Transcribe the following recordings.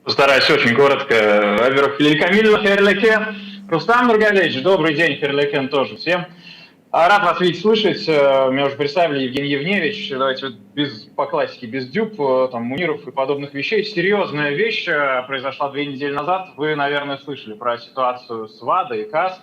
Постараюсь очень коротко. Во-первых, Лилькамиль Херлеке, Рустам Нургалевич, добрый день, Херлекен тоже всем. Рад вас видеть, слышать. Меня уже представили Евгений Евневич. Давайте вот без, по классике, без дюб, там, Муниров и подобных вещей. Серьезная вещь произошла 2 недели назад. Вы, наверное, слышали про ситуацию с ВАДА и КАС.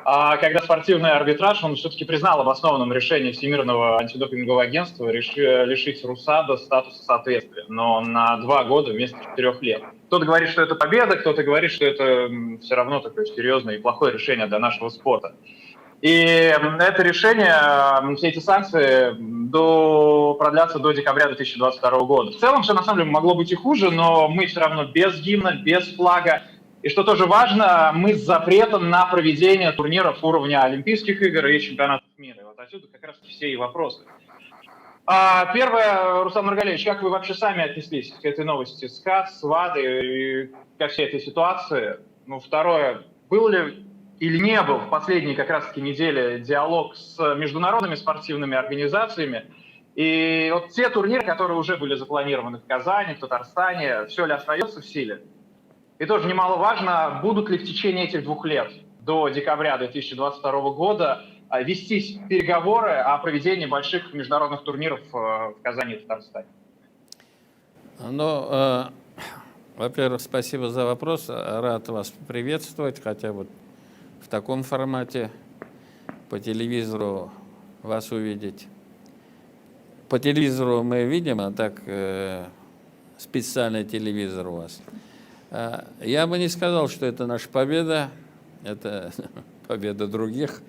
Когда спортивный арбитраж, он все-таки признал обоснованным решение Всемирного антидопингового агентства лишить РУСАДА статуса соответствия, но на 2 года вместо 4 лет. Кто-то говорит, что это победа, кто-то говорит, что это все равно такое серьезное и плохое решение для нашего спорта. И это решение, все эти санкции продлятся до декабря 2022 года. В целом все на самом деле могло быть и хуже, но мы все равно без гимна, без флага. И что тоже важно, мы с запретом на проведение турниров уровня Олимпийских игр и чемпионатов мира. И вот отсюда как раз все и вопросы. Первое, Рустам Нургалевич, как вы вообще сами отнеслись к этой новости с КАС, с ВАДой и ко всей этой ситуации? Ну, второе, был ли или не был в последние как раз-таки недели диалог с международными спортивными организациями? И вот те турниры, которые уже были запланированы в Казани, в Татарстане, все ли остается в силе? И тоже немаловажно, будут ли в течение этих 2 лет, до декабря 2022 года, вестись переговоры о проведении больших международных турниров в Казани и Татарстане? Ну, во-первых, спасибо за вопрос. Рад вас приветствовать, хотя вот в таком формате по телевизору вас увидеть. По телевизору мы видим, а так специальный телевизор у вас. Я бы не сказал, что это наша победа, это победа других.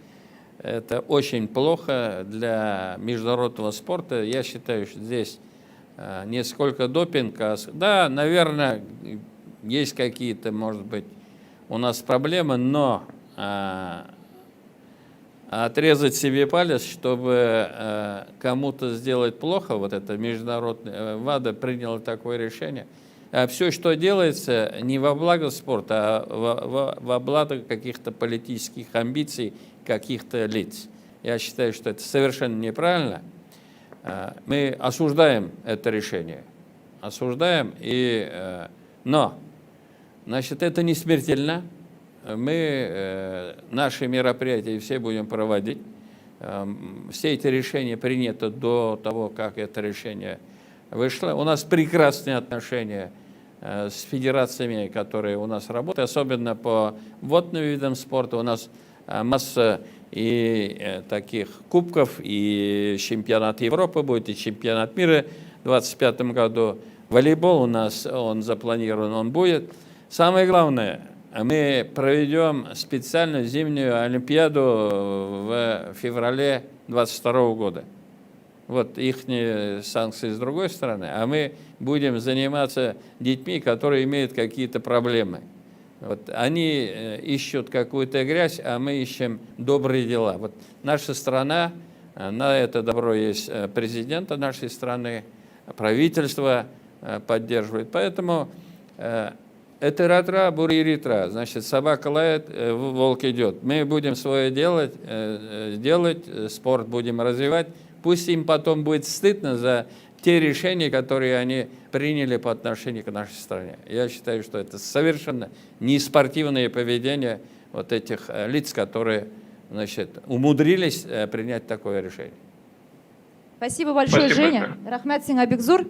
Это очень плохо для международного спорта. Я считаю, что здесь не сколько допинг, да, наверное, есть какие-то, может быть, у нас проблемы, но отрезать себе палец, чтобы кому-то сделать плохо, вот это международное, ВАДА приняло такое решение. Все, что делается, не во благо спорта, а во благо каких-то политических амбиций, каких-то лиц. Я считаю, что это совершенно неправильно. Мы осуждаем это решение. Осуждаем, но, значит, это не смертельно. Мы наши мероприятия все будем проводить. Все эти решения приняты до того, как это решение вышло. У нас прекрасные отношения с федерациями, которые у нас работают, особенно по водным видам спорта. У нас масса и таких кубков, и чемпионат Европы будет, и чемпионат мира в 2025 году. Волейбол у нас, он запланирован, он будет. Самое главное, мы проведем специальную зимнюю Олимпиаду в феврале 2022 года. Вот их санкции с другой стороны, а мы будем заниматься детьми, которые имеют какие-то проблемы. Вот они ищут какую-то грязь, а мы ищем добрые дела. Вот наша страна, на это добро есть президента нашей страны, правительство поддерживает. Поэтому это ратра, буриритра, значит, собака лает, волк идет. Мы будем свое делать, спорт будем развивать. Пусть им потом будет стыдно за те решения, которые они приняли по отношению к нашей стране. Я считаю, что это совершенно не спортивное поведение вот этих лиц, которые, значит, умудрились принять такое решение. Спасибо большое, Спасибо. Женя. Рахмет Сингабекзур.